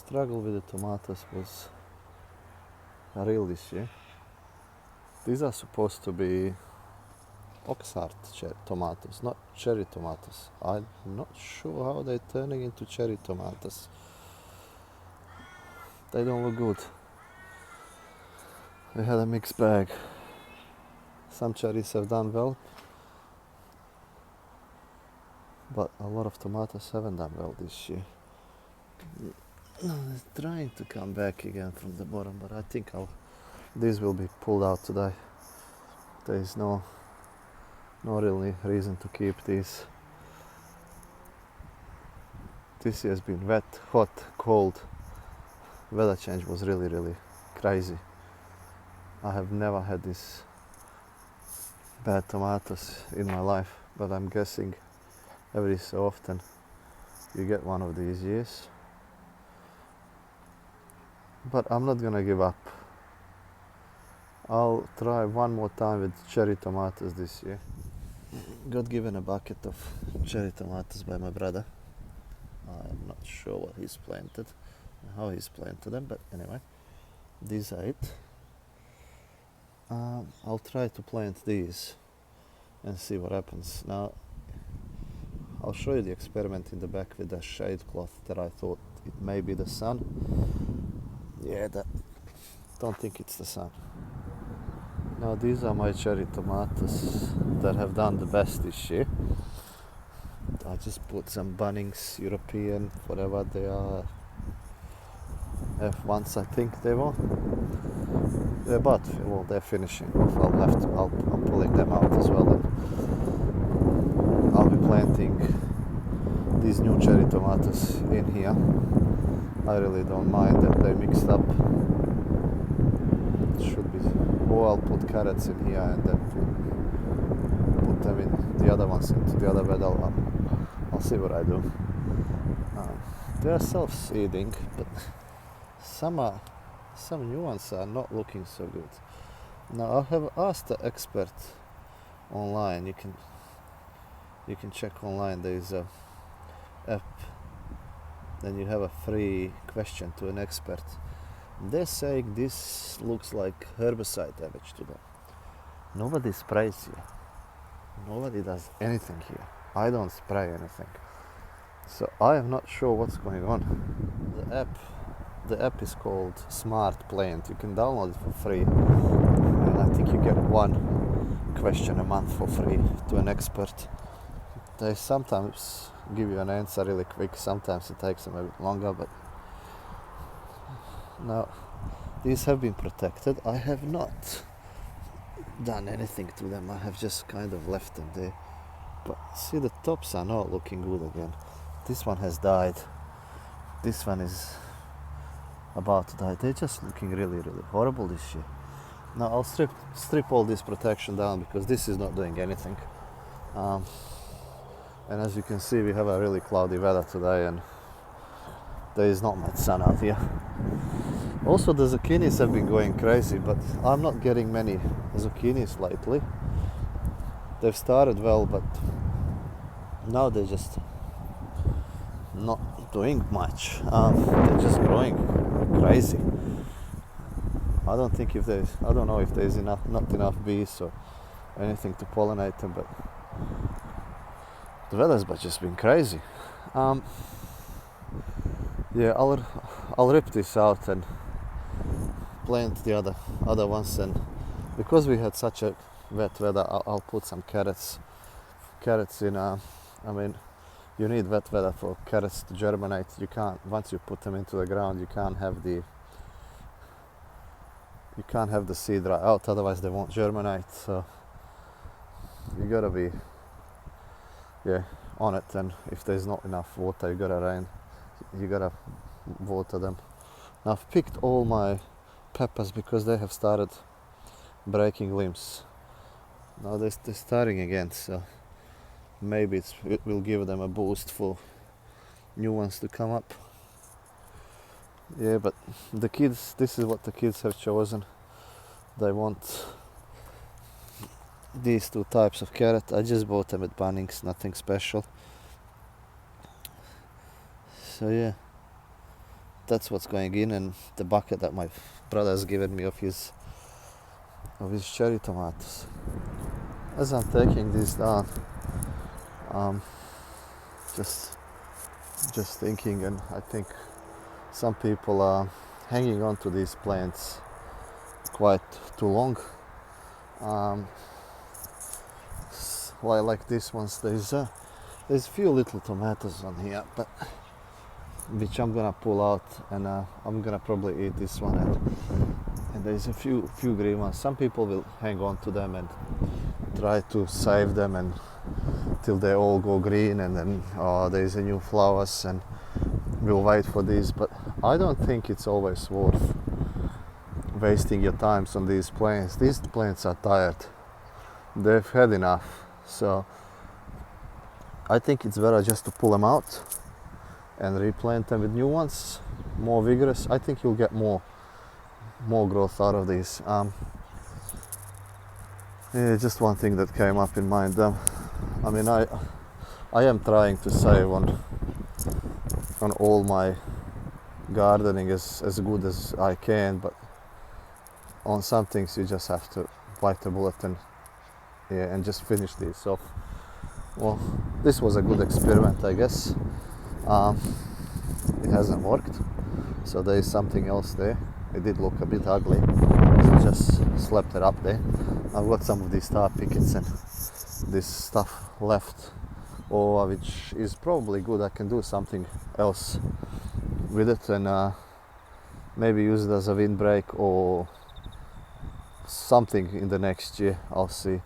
struggle with the tomatoes was real this year. These are supposed to be Oxheart tomatoes, not cherry tomatoes. I'm not sure how they're turning into cherry tomatoes. They don't look good. We had a mixed bag. Some cherries have done well, but a lot of tomatoes haven't done well this year. It's trying to come back again from the bottom, but I think these will be pulled out today. There is no really reason to keep these. This year has been wet, hot, cold. Weather change was really crazy. I have never had this bad tomatoes in my life, but I'm guessing every so often you get one of these years. But I'm not gonna give up. I'll try one more time with cherry tomatoes this year. Got given a bucket of cherry tomatoes by my brother. I'm not sure what he's planted, how he's planted them, but anyway, these are it. I'll try to plant these and see what happens. Now, I'll show you the experiment in the back with the shade cloth that I thought it may be the sun. Yeah, don't think it's the sun. Now these are my cherry tomatoes that have done the best this year. I just put some Bunnings European, whatever they are, F1s I think they were. Yeah, but well, they're finishing off. I'm pulling them out as well, and I'll be planting these new cherry tomatoes in here. I really don't mind that they mixed up. It should be. Or I'll put carrots in here and then put them in the other ones into the other bed. I'll see what I do. They are self-seeding, but some new ones are not looking so good. Now I have asked the expert online. You can check online. There is a app. Then you have a free question to an expert. They're saying this looks like herbicide damage to them. Nobody sprays here. Nobody does anything here. I don't spray anything. So I am not sure what's going on. The app is called Smart Plant. You can download it for free. And I think you get one question a month for free to an expert. They sometimes give you an answer really quick. Sometimes it takes them a bit longer, but now these have been protected. I have not done anything to them. I have just kind of left them there. But see, the tops are not looking good again. This one has died. This one is about to die. They're just looking really horrible this year. Now I'll strip all this protection down because this is not doing anything. And as you can see, we have a really cloudy weather today and there is not much sun out here. Also, the zucchinis have been going crazy, but I'm not getting many zucchinis lately. They've started well, but now they're just not doing much. They're just growing crazy. I don't know if there's not enough bees or anything to pollinate them, but the weather's just been crazy. Yeah, I'll rip this out and plant the other ones, and because we had such a wet weather, I'll put some carrots in. I mean, you need wet weather for carrots to germinate. You can't, once you put them into the ground, you can't have the seed dry out, otherwise they won't germinate. So you gotta be on it, and if there's not enough water, you gotta water them. Now I've picked all my peppers because they have started breaking limbs. Now they're starting again, so maybe it will give them a boost for new ones to come up. Yeah, but this is what the kids have chosen. They want these two types of carrot. I just bought them at Bunnings, nothing special. So yeah, that's what's going in, and the bucket that my brother has given me of his cherry tomatoes. As I'm taking this down, just thinking, and I think some people are hanging on to these plants quite too long. Like this ones, there's few little tomatoes on here, but which I'm gonna pull out, and I'm gonna probably eat this one. And there's a few green ones. Some people will hang on to them and try to save them and till they all go green, and then there's a new flowers, and we'll wait for these. But I don't think it's always worth wasting your time on these plants. These plants are tired. They've had enough. So I think it's better just to pull them out and replant them with new ones, more vigorous. I think you'll get more growth out of these. Just one thing that came up in mind. I mean, I am trying to save on all my gardening as good as I can, but on some things you just have to bite the bullet and just finish these off. Well, this was a good experiment, I guess. It hasn't worked, so there is something else there. It did look a bit ugly, so just slept it up there. I've got some of these star pickets and this stuff left, which is probably good. I can do something else with it, and maybe use it as a windbreak or something in the next year. I'll see.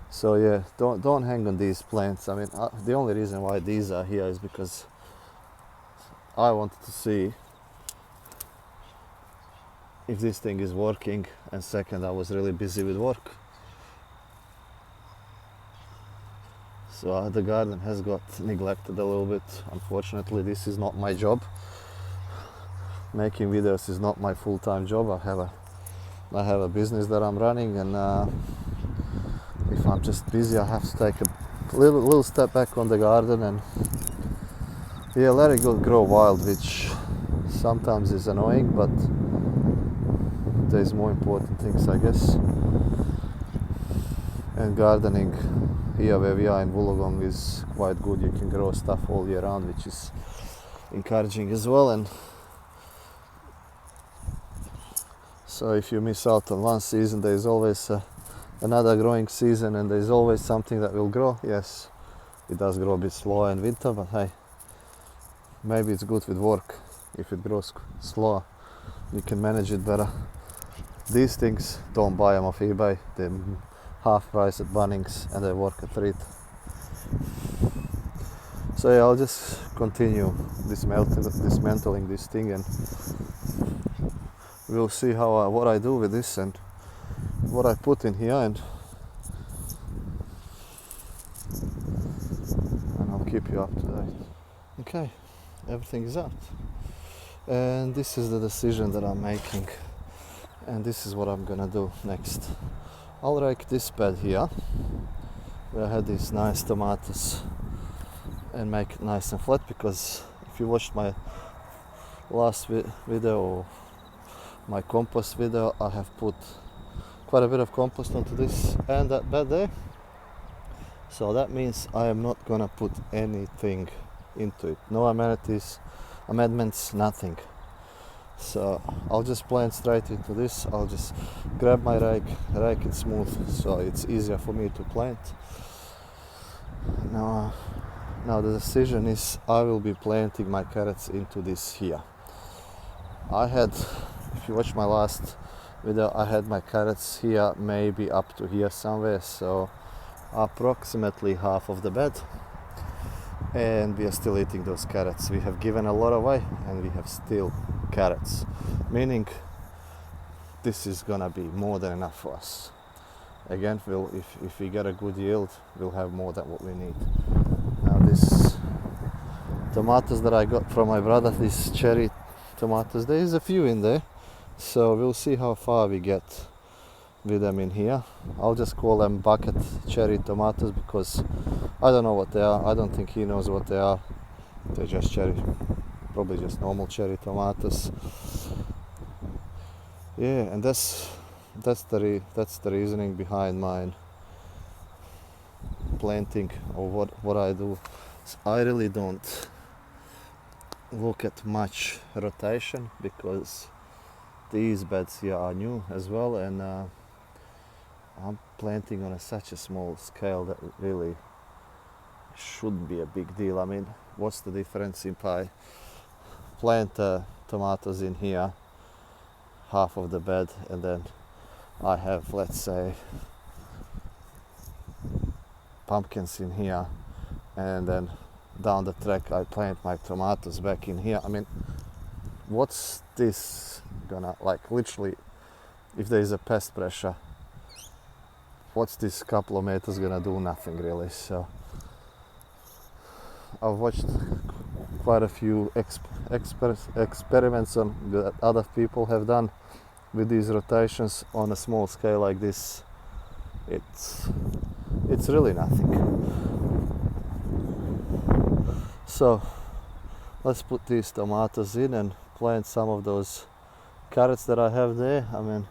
So yeah, don't hang on these plants. I mean, the only reason why these are here is because I wanted to see if this thing is working, and second, I was really busy with work. So the garden has got neglected a little bit. Unfortunately, this is not my job. Making videos is not my full-time job. I have a business that I'm running, and if I'm just busy, I have to take a little step back on the garden and let it grow wild, which sometimes is annoying, but there's more important things, I guess. And gardening here where we are in Wollongong is quite good. You can grow stuff all year round, which is encouraging as well. And so if you miss out on one season, there's always another growing season, and there's always something that will grow. Yes, it does grow a bit slower in winter, but hey, maybe it's good with work. If it grows slower, you can manage it better. These things, don't buy them off eBay. They're half price at Bunnings, and they work a treat. So yeah, I'll just continue dismantling this thing, and we'll see what I do with this and what I put in here, and I'll keep you up to date. Okay, everything is out, and this is the decision that I'm making, and this is what I'm gonna do next. I'll rake this bed here where I had these nice tomatoes and make it nice and flat, because if you watched my last video or my compost video, I have put quite a bit of compost onto this and that bed there. So that means I am not gonna put anything into it. No amenities, amendments, nothing. So I'll just plant straight into this. I'll just grab my rake it smooth, so it's easier for me to plant. Now the decision is I will be planting my carrots into this here. If you watch my last video, I had my carrots here, maybe up to here somewhere, so approximately half of the bed, and we are still eating those carrots. We have given a lot away and we have still carrots, meaning this is gonna be more than enough for us. Again, if we get a good yield, we'll have more than what we need. Now this tomatoes that I got from my brother, these cherry tomatoes, there is a few in there, so we'll see how far we get with them in here. I'll just call them bucket cherry tomatoes because I don't know what they are. I don't think he knows what they are. They're just cherry. probably just normal cherry tomatoes. Yeah, and that's the reasoning behind mine planting, or what I do. So I really don't look at much rotation, because these beds here are new as well, and I'm planting on such a small scale that it really shouldn't be a big deal. I mean, what's the difference if I plant tomatoes in here, half of the bed, and then I have, let's say, pumpkins in here, and then down the track I plant my tomatoes back in here. I mean, what's this gonna, like, literally, if there is a pest pressure, what's this couple of meters gonna do? Nothing really. So I've watched quite a few experiments on that other people have done with these rotations on a small scale like this. It's really nothing. So let's put these tomatoes in and plant some of those carrots that I have there. I mean,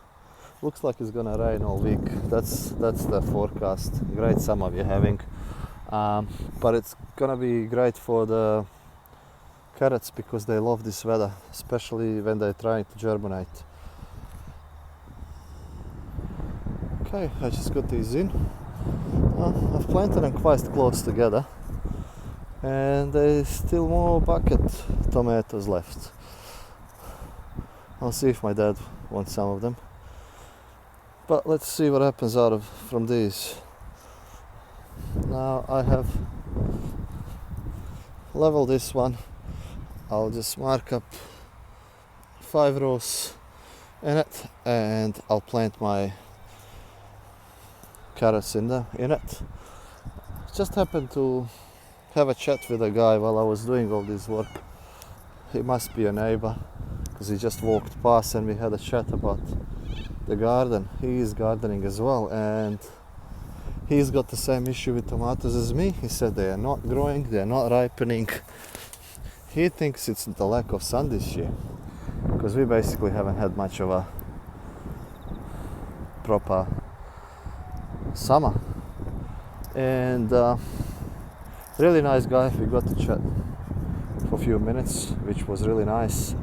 looks like it's gonna rain all week. That's the forecast. Great summer we're having, but it's gonna be great for the carrots because they love this weather, especially when they're trying to germinate. Okay, I just got these in. I've planted them quite close together, and there's still more bucket tomatoes left. I'll see if my dad wants some of them. But let's see what happens from these. Now I have leveled this one. I'll just mark up 5 rows in it, and I'll plant my carrots in it. Just happened to have a chat with a guy while I was doing all this work. He must be a neighbor, because he just walked past and we had a chat about the garden. He is gardening as well, and he's got the same issue with tomatoes as me. He said they are not growing, they are not ripening. He thinks it's the lack of sun this year, because we basically haven't had much of a proper summer. And really nice guy. We got to chat for a few minutes, which was really nice.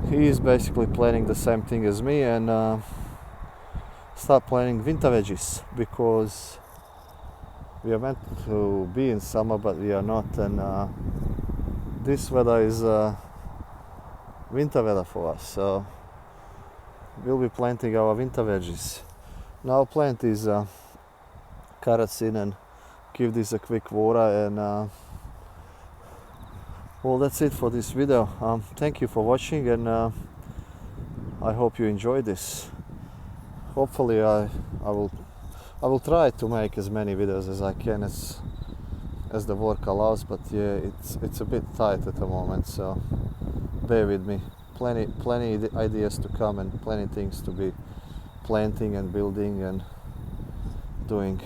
He is basically planning the same thing as me, and start planting winter veggies, because we are meant to be in summer but we are not, and this weather is winter weather for us, so we'll be planting our winter veggies. Now I'll plant these carrots in and give this a quick water, and well, that's it for this video. Thank you for watching, and I hope you enjoyed this. Hopefully I will try to make as many videos as I can as the work allows, but yeah, it's a bit tight at the moment, so bear with me. Plenty ideas to come, and plenty things to be planting and building and doing.